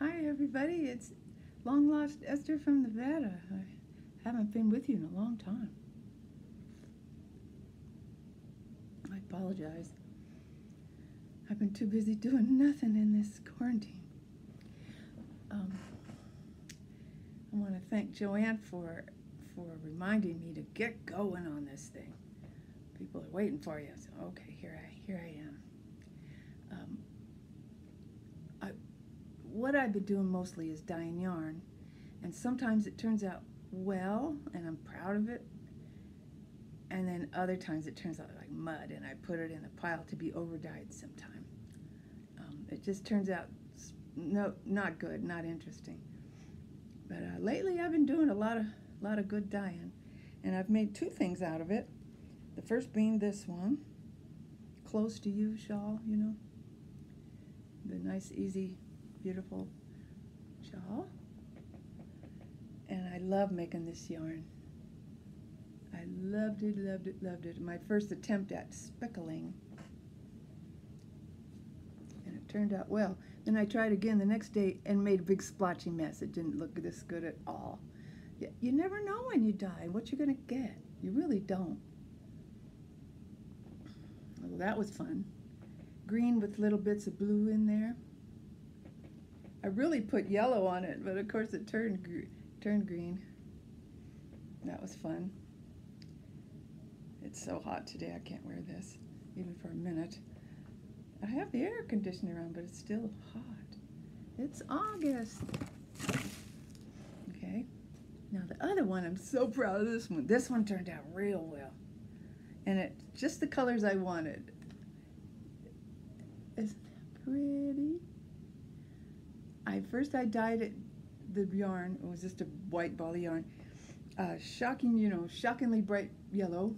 Hi everybody, it's long lost Esther from Nevada. I haven't been with you in a long time. I apologize. I've been too busy doing nothing in this quarantine. I want to thank Joanne for reminding me to get going on this thing. People are waiting for you. So, okay, here I am. What I've been doing mostly is dyeing yarn, and sometimes it turns out well, and I'm proud of it, and then other times it turns out like mud, and I put it in a pile to be over-dyed sometime. It just turns out not good, not interesting. But lately I've been doing a lot of good dyeing, and I've made two things out of it. The first being this one, Close to You shawl, you know, the nice, easy, beautiful shawl. And I love making this yarn. I loved it. My first attempt at speckling. And it turned out well. Then I tried again the next day and made a big splotchy mess. It didn't look this good at all. You never know when you dye what you're going to get. You really don't. Well, that was fun. Green with little bits of blue in there. I really put yellow on it, but of course it turned green. That was fun. It's so hot today, I can't wear this, even for a minute. I have the air conditioner on, but it's still hot. It's August. Okay. Now the other one, I'm so proud of this one. This one turned out real well. And it's just the colors I wanted. Isn't that pretty? I dyed it, the yarn. It was just a white ball of yarn. Shockingly bright yellow.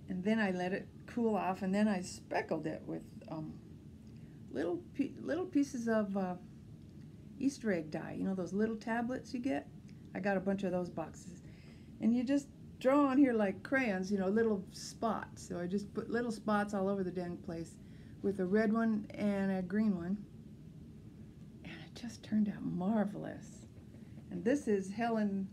And then I let it cool off, and then I speckled it with little pieces of Easter egg dye. You know those little tablets you get? I got a bunch of those boxes. And you just draw on here like crayons, little spots. So I just put little spots all over the dang place with a red one and a green one. And it just turned out marvelous. And this is Helen,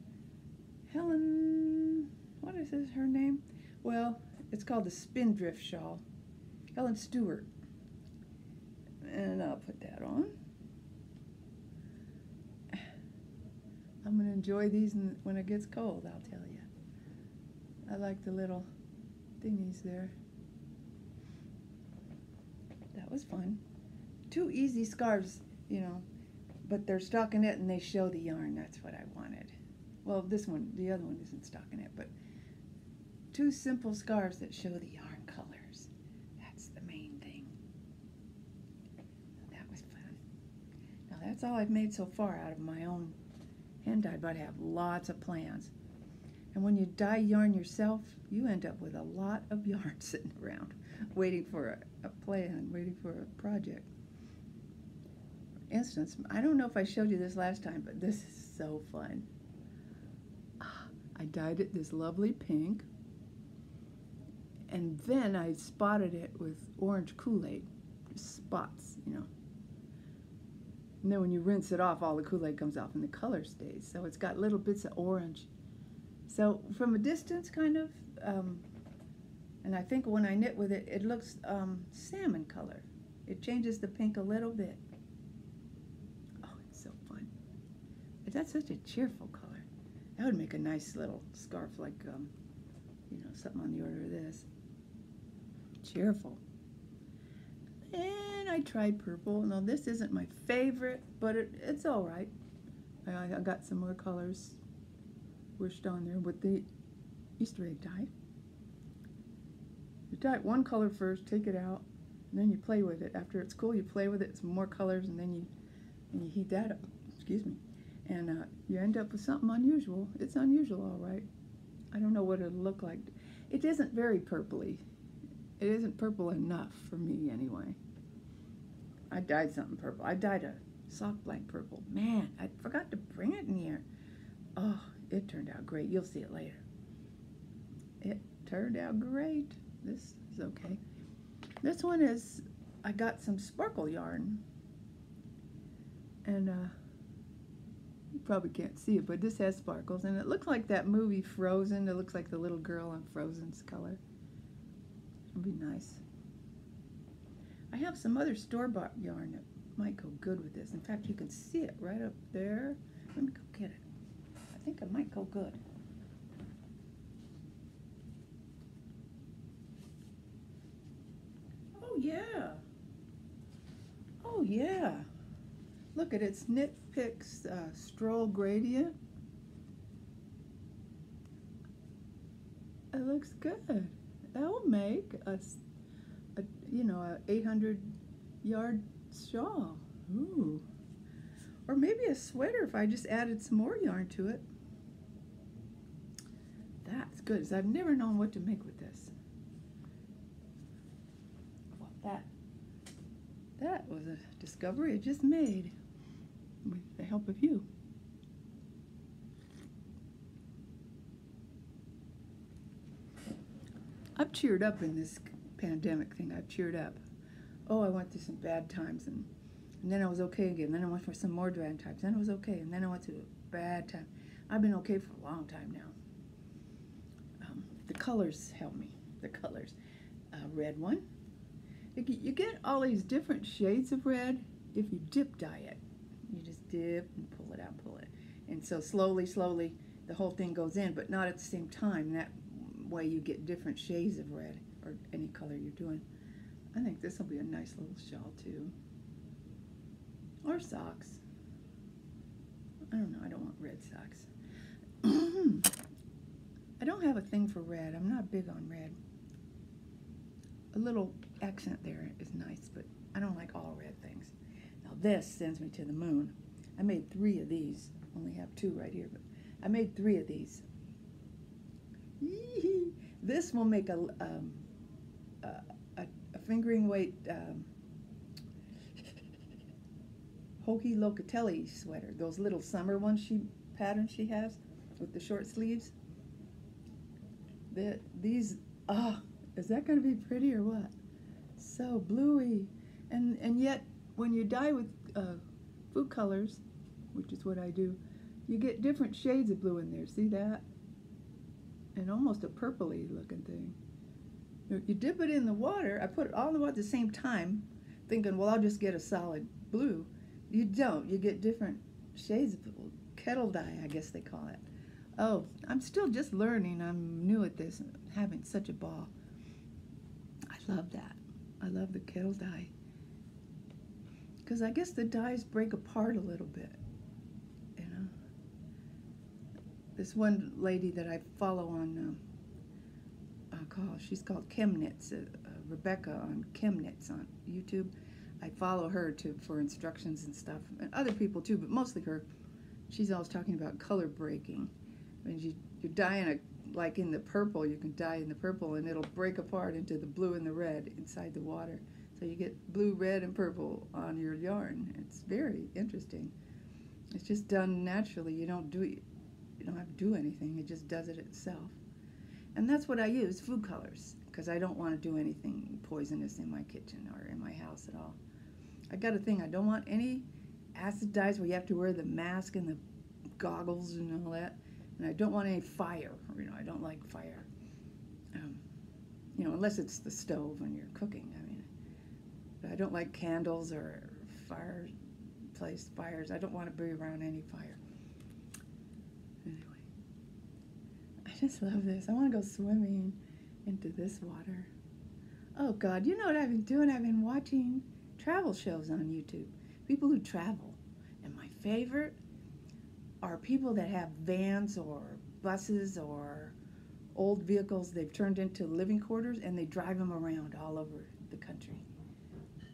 what is her name? Well, it's called the Spindrift Shawl. Helen Stewart. And I'll put that on. I'm going to enjoy these when it gets cold, I'll tell you. I like the little thingies there. That was fun. Two easy scarves, but they're stockinette and they show the yarn. That's what I wanted. Well, the other one isn't stockinette, but two simple scarves that show the yarn colors. That's the main thing. That was fun. Now that's all I've made so far out of my own hand dye, but I have lots of plans. And when you dye yarn yourself, you end up with a lot of yarn sitting around, waiting for a plan, waiting for a project. For instance, I don't know if I showed you this last time, but this is so fun. I dyed it this lovely pink, and then I spotted it with orange Kool-Aid, just spots, And then when you rinse it off, all the Kool-Aid comes off and the color stays. So it's got little bits of orange. So from a distance, kind of, and I think when I knit with it, it looks salmon color. It changes the pink a little bit. Oh, it's so fun. But that's such a cheerful color. That would make a nice little scarf, like, something on the order of this. Cheerful. And I tried purple. Now, this isn't my favorite, but it's all right. I got some more colors wished on there with the Easter egg dye. You dye one color first, take it out, and then you play with it. After it's cool, you play with it, some more colors, and then you heat that up. Excuse me. And you end up with something unusual. It's unusual, all right. I don't know what it'll look like. It isn't very purpley. It isn't purple enough for me, anyway. I dyed something purple. I dyed a soft blank purple. Man, I forgot to bring it in here. Oh, it turned out great. You'll see it later. It turned out great. This is okay. This one is, I got some sparkle yarn. And probably can't see it, but this has sparkles, and it looks like that movie Frozen. It looks like the little girl in Frozen's color. It'll be nice. I have some other store-bought yarn that might go good with this. In fact, you can see it right up there. Let me go get it. I think it might go good. Oh yeah. Oh yeah. Look at it's Knit Picks Stroll Gradient. It looks good. That will make a 800 yard shawl. Ooh. Or maybe a sweater if I just added some more yarn to it. That's good, 'cause I've never known what to make with this. Well, that was a discovery I just made with the help of you. I've cheered up in this pandemic thing. I've cheered up. Oh, I went through some bad times, and then I was okay again. Then I went for some more bad times. Then I was okay, and then I went through a bad time. I've been okay for a long time now. The colors help me. The colors. Red one. You get all these different shades of red if you dip dye it. You just dip and pull it out, pull it. And so slowly, slowly, the whole thing goes in, but not at the same time. That way you get different shades of red, or any color you're doing. I think this will be a nice little shawl too. Or socks. I don't know, I don't want red socks. I don't have a thing for red. I'm not big on red. A little accent there is nice, but I don't like all red things. Now this sends me to the moon. I made 3 of these. Only have 2 right here, but I made 3 of these. Yee-hee. This will make a fingering weight Hokey Locatelli sweater. Those little summer ones patterns she has with the short sleeves. These, is that going to be pretty or what? So bluey, and yet when you dye with food colors, which is what I do, you get different shades of blue in there. See that? And almost a purpley looking thing. You dip it in the water. I put it all in the water at the same time, thinking, well, I'll just get a solid blue. You don't. You get different shades of blue. Kettle dye, I guess they call it. Oh, I'm still just learning. I'm new at this, and having such a ball. I love that. I love the kettle dye. Because I guess the dyes break apart a little bit, you know. This one lady that I follow on, she's called ChemKnits, Rebecca on ChemKnits on YouTube. I follow her for instructions and stuff, and other people too, but mostly her. She's always talking about color breaking. When you're dyeing like in the purple, you can dye in the purple and it'll break apart into the blue and the red inside the water. So you get blue, red, and purple on your yarn. It's very interesting. It's just done naturally. You don't have to do anything. It just does it itself. And that's what I use, food colors, because I don't want to do anything poisonous in my kitchen or in my house at all. I got a thing. I don't want any acid dyes where you have to wear the mask and the goggles and all that. And I don't want any fire. I don't like fire. Unless it's the stove when you're cooking. But I don't like candles or fireplace fires. I don't want to be around any fire. Anyway, I just love this. I want to go swimming into this water. Oh God, you know what I've been doing? I've been watching travel shows on YouTube. People who travel. And my favorite are people that have vans or buses or old vehicles they've turned into living quarters, and they drive them around all over the country.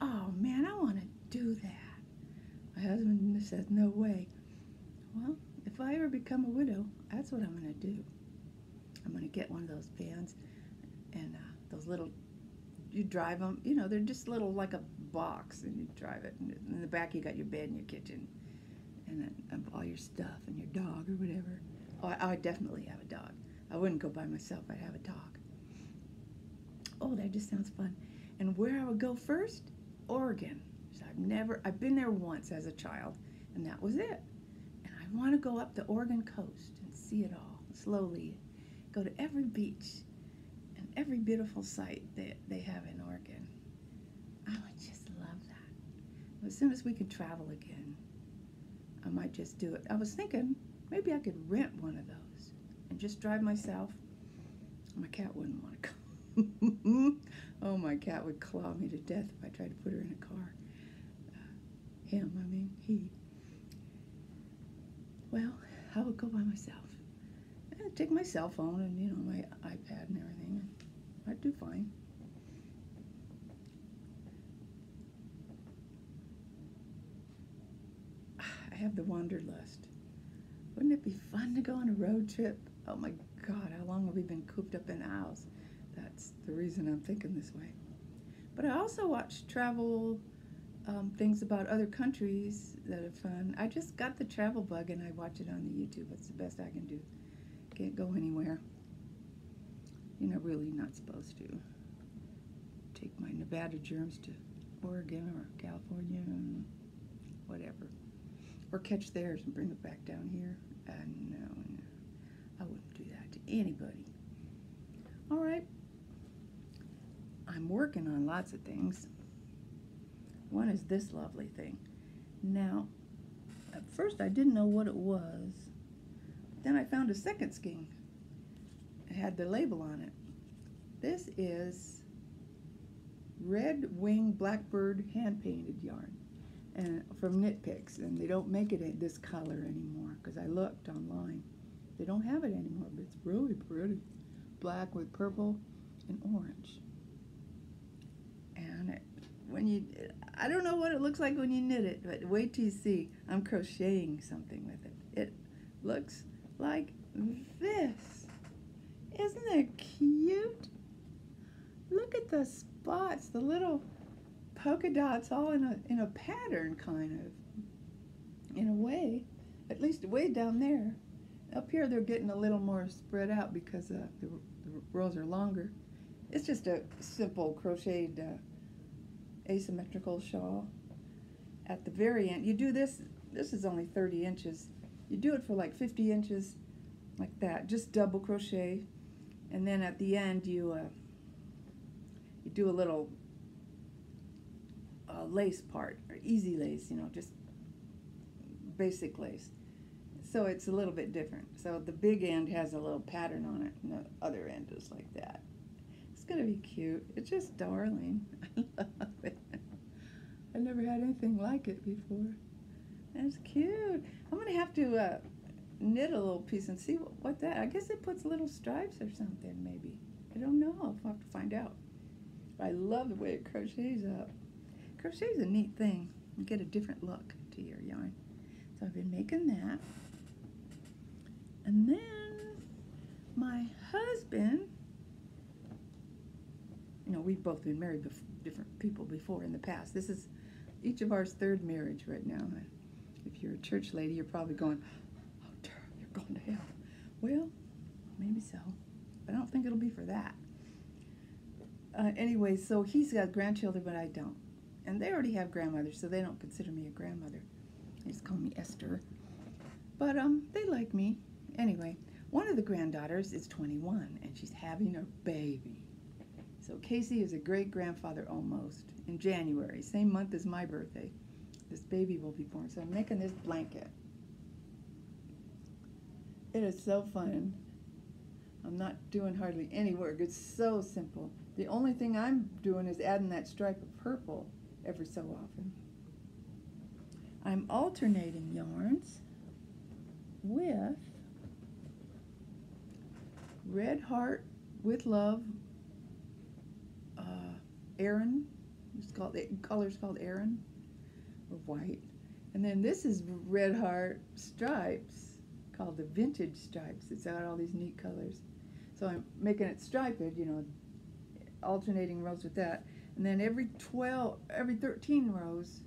Oh man, I want to do that. My husband says, no way. Well, if I ever become a widow, that's what I'm going to do. I'm going to get one of those vans, and those little, you drive them, they're just little like a box, and you drive it. And in the back you got your bed and your kitchen, and then all your stuff and your dog or whatever. Oh, I definitely have a dog. I wouldn't go by myself. I'd have a dog. Oh, that just sounds fun. And where I would go first? Oregon. So I've been there once as a child, and that was it. And I I want to go up the Oregon coast and see it all slowly. Go to every beach and every beautiful sight that they have in Oregon. I would just love that. As soon as we can travel again, I might just do it. I was thinking maybe I could rent one of those and just drive myself. My cat wouldn't want to come. Oh, my cat would claw me to death if I tried to put her in a car. He. Well, I would go by myself. I'd take my cell phone and, my iPad and everything. And I'd do fine. I have the wanderlust. Wouldn't it be fun to go on a road trip? Oh my God, how long have we been cooped up in the house? That's the reason I'm thinking this way. But I also watch travel things about other countries that are fun. I just got the travel bug and I watch it on the YouTube. It's the best I can do. Can't go anywhere. Really not supposed to take my Nevada germs to Oregon or California and whatever. Or catch theirs and bring it back down here. No, I wouldn't do that to anybody. All right. I'm working on lots of things. One is this lovely thing. Now, at first I didn't know what it was. Then I found a second skein. It had the label on it. This is Red Wing Blackbird hand-painted yarn, and from Knit Picks, and they don't make it in this color anymore because I looked online. They don't have it anymore, but it's really pretty. Black with purple and orange. And I don't know what it looks like when you knit it, but wait till you see. I'm crocheting something with it. It looks like this. Isn't it cute? Look at the spots, the little polka dots all in a pattern kind of, in a way, at least way down there. Up here they're getting a little more spread out because the rows are longer. It's just a simple crocheted asymmetrical shawl. At the very end, you do this is only 30 inches. You do it for like 50 inches, like that, just double crochet, and then at the end you do a little lace part, or easy lace, just basic lace. So it's a little bit different. So the big end has a little pattern on it, and the other end is like that. It's gonna be cute. It's just darling. I love it. I've never had anything like it before. That's cute. I'm gonna have to knit a little piece and see what that. I guess it puts little stripes or something. Maybe. I don't know. I'll have to find out. But I love the way it crochets up. Crochet is a neat thing. You get a different look to your yarn. So I've been making that. And then my husband, we've both been married to different people before in the past. This is each of ours third marriage right now. If you're a church lady, you're probably going, oh, Tara, you're going to hell. Well, maybe so. But I don't think it'll be for that. Anyway, so he's got grandchildren, but I don't. And they already have grandmothers, so they don't consider me a grandmother. They just call me Esther. But they like me. Anyway, one of the granddaughters is 21, and she's having a baby. So Casey is a great-grandfather almost in January, same month as my birthday. This baby will be born. So I'm making this blanket. It is so fun. I'm not doing hardly any work. It's so simple. The only thing I'm doing is adding that stripe of purple every so often. I'm alternating yarns with Red Heart with Love, Aran. It's called, the color's called Aran, or white. And then this is Red Heart Stripes, called the Vintage Stripes. It's got all these neat colors. So I'm making it striped, alternating rows with that. And then every 13 rows,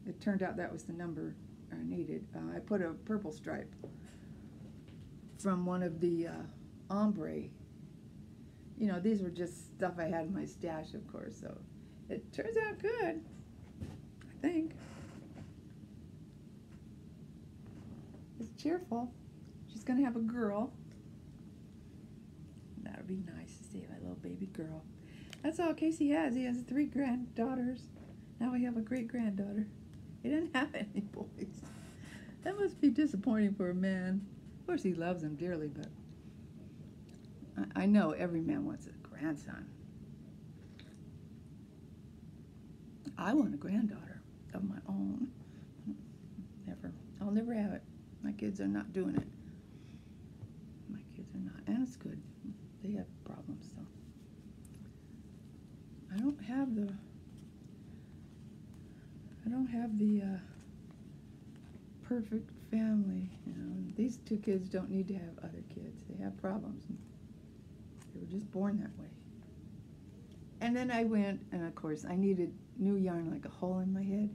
it turned out that was the number I needed. I put a purple stripe from one of the ombre. These were just stuff I had in my stash, of course, so it turns out good, I think. It's cheerful. She's going to have a girl. That'll be nice to see, my little baby girl. That's all Casey has. He has 3 granddaughters. Now we have a great-granddaughter. He didn't have any boys. That must be disappointing for a man. Of course, he loves them dearly, but I know every man wants a grandson. I want a granddaughter of my own. Never. I'll never have it. My kids are not doing it. My kids are not. And it's good. They have problems, so. I don't have the perfect family. You know, these 2 kids don't need to have other kids. They have problems. They were just born that way. And then I went, and of course, I needed new yarn like a hole in my head.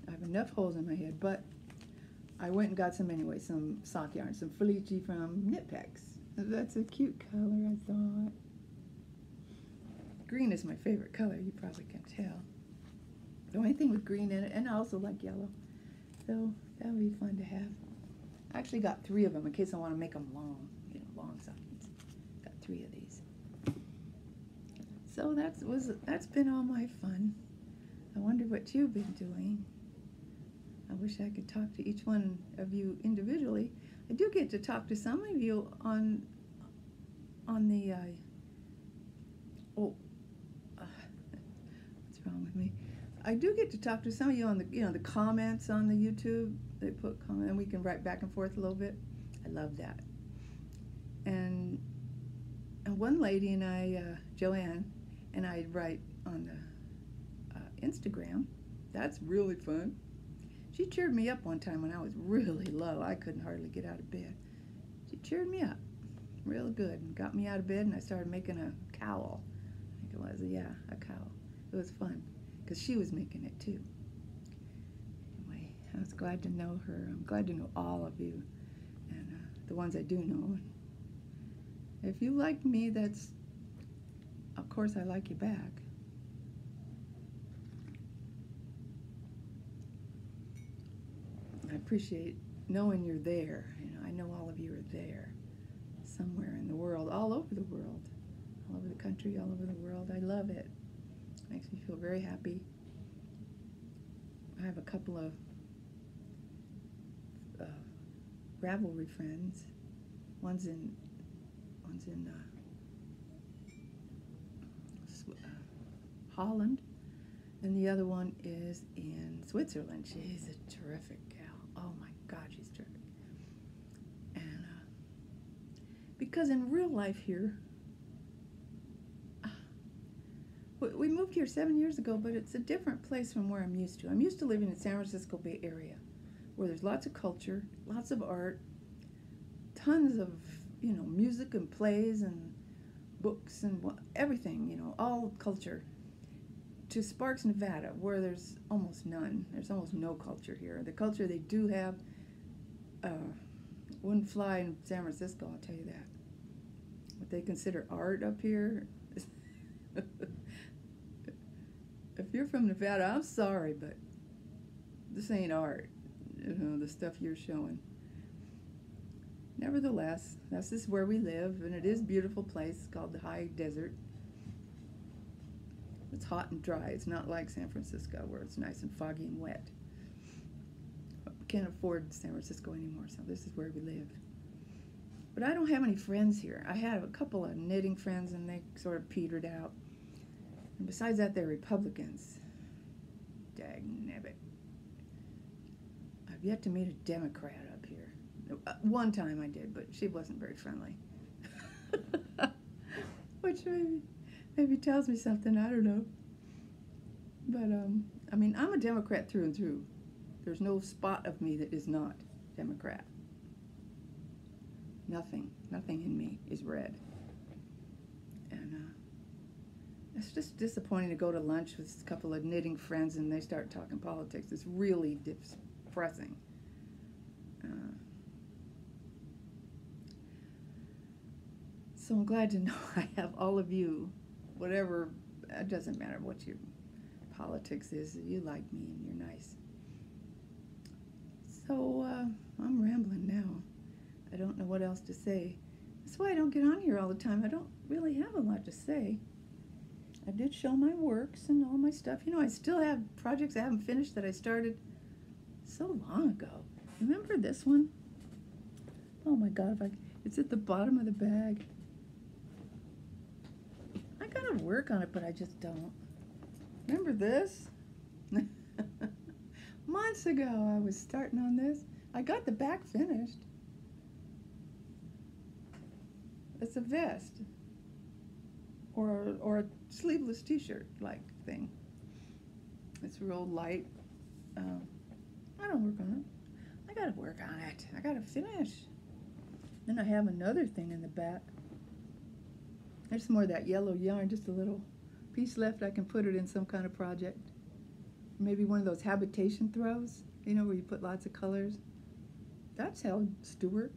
I have enough holes in my head, but I went and got some anyway, some sock yarn, some Felici from Knit Packs. That's a cute color, I thought. Green is my favorite color, you probably can tell. The only thing with green in it, and I also like yellow. So that'll be fun to have. I actually got 3 of them in case I want to make them long, long stockings. Got 3 of these. So that's been all my fun. I wonder what you've been doing. I wish I could talk to each one of you individually. I do get to talk to some of you on the what's wrong with me? I do get to talk to some of you on the comments on the YouTube. They put comments, and we can write back and forth a little bit. I love that. And one lady and I, Joanne, and I write on the Instagram. That's really fun. She cheered me up one time when I was really low. I couldn't hardly get out of bed. She cheered me up real good and got me out of bed, and I started making a cowl. I think it was, yeah, a cowl. It was fun because she was making it too. Anyway, I was glad to know her. I'm glad to know all of you, and the ones I do know. If you like me, that's, of course, I like you back. I appreciate knowing you're there. I know all of you are there somewhere in the world, all over the world, all over the country, all over the world. I love it. Makes me feel very happy. I have a couple of Ravelry friends. One's in Holland, and the other one is in Switzerland. She's a terrific gal. Oh my God, she's terrific. And because in real life here, we moved here 7 years ago, but it's a different place from where I'm used to. I'm used to living in San Francisco Bay Area, where there's lots of culture, lots of art, tons of music and plays and books and everything, all culture. To Sparks, Nevada, where there's almost none. There's almost no culture here. The culture they do have wouldn't fly in San Francisco, I'll tell you that. What they consider art up here, if you're from Nevada, I'm sorry, but this ain't art, the stuff you're showing. Nevertheless, this is where we live, and it is a beautiful place called the High Desert. It's hot and dry. It's not like San Francisco where it's nice and foggy and wet. But we can't afford San Francisco anymore, so this is where we live. But I don't have any friends here. I had a couple of knitting friends, and they sort of petered out. And besides that, they're Republicans. Dagnabbit. I've yet to meet a Democrat up here. One time I did, but she wasn't very friendly. Which maybe tells me something, I don't know. But, I'm a Democrat through and through. There's no spot of me that is not Democrat. Nothing in me is red. And it's just disappointing to go to lunch with a couple of knitting friends and they start talking politics. It's really depressing. So I'm glad to know I have all of you, whatever, it doesn't matter what your politics is, you like me and you're nice. So I'm rambling now. don't know what else to say. That's why I don't get on here all the time. I don't really have a lot to say. I did show my works and all my stuff. You know, I still have projects I haven't finished that I started so long ago. Remember this one? Oh my God, it's at the bottom of the bag. I gotta work on it, but I just don't. Remember this? Months ago I was starting on this. I got the back finished. It's a vest or a sleeveless t-shirt like thing. It's real light. I don't work on it. I gotta work on it. I gotta finish. Then I have another thing in the back. There's more of that yellow yarn, just a little piece left. I can put it in some kind of project. Maybe one of those habitation throws, you know, where you put lots of colors. That's held Stewart,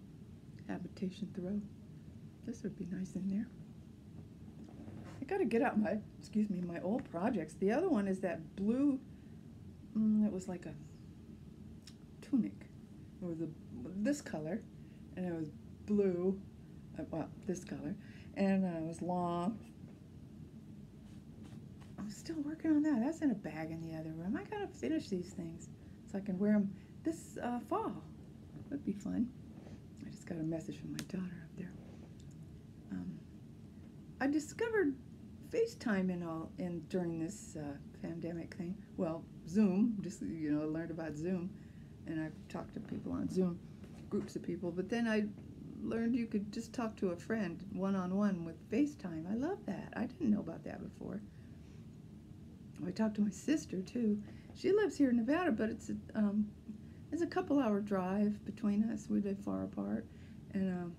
habitation throw. This would be nice in there. I gotta get out my old projects. The other one is that blue, it was like a tunic. It was this color, and it was blue, well, this color, and it was long. I'm still working on that. That's in a bag in the other room. I gotta finish these things so I can wear them this fall. Would be fun. I just got a message from my daughter up there. I discovered FaceTime during this pandemic thing. Well, Zoom. Just I learned about Zoom, and I've talked to people on Zoom, groups of people. But then I learned you could just talk to a friend one-on-one with FaceTime. I love that. I didn't know about that before. I talked to my sister too. She lives here in Nevada, but it's a couple-hour drive between us. We live far apart, and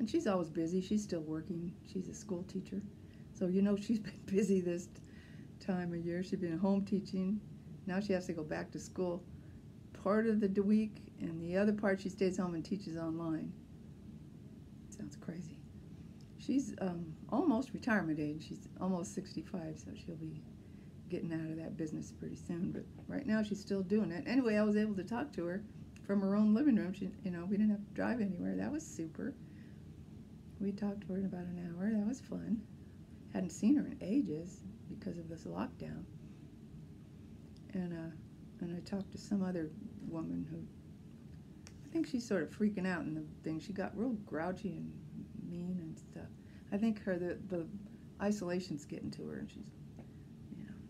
she's always busy. She's still working. She's a school teacher, so she's been busy this time of year. She's been home teaching. Now she has to go back to school part of the week, and the other part she stays home and teaches online. Sounds crazy. She's almost retirement age. She's almost 65, so she'll be getting out of that business pretty soon. But right now she's still doing it. Anyway, I was able to talk to her from her own living room. She, we didn't have to drive anywhere. That was super. We talked to her in about an hour. That was fun. Hadn't seen her in ages because of this lockdown. And I talked to some other woman who, I think she's sort of freaking out in the thing. She got real grouchy and mean and stuff. I think the isolation's getting to her, and she's,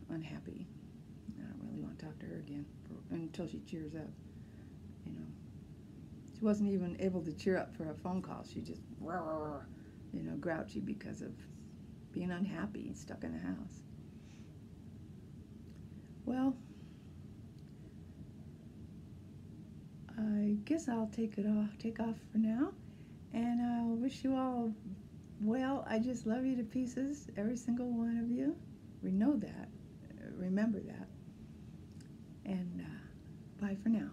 unhappy. I don't really want to talk to her again until she cheers up. She wasn't even able to cheer up for a phone call. She just, grouchy because of being unhappy and stuck in the house. Well, I guess I'll take off for now, and I'll wish you all well. I just love you to pieces, every single one of you. We know that. Remember that. And bye for now.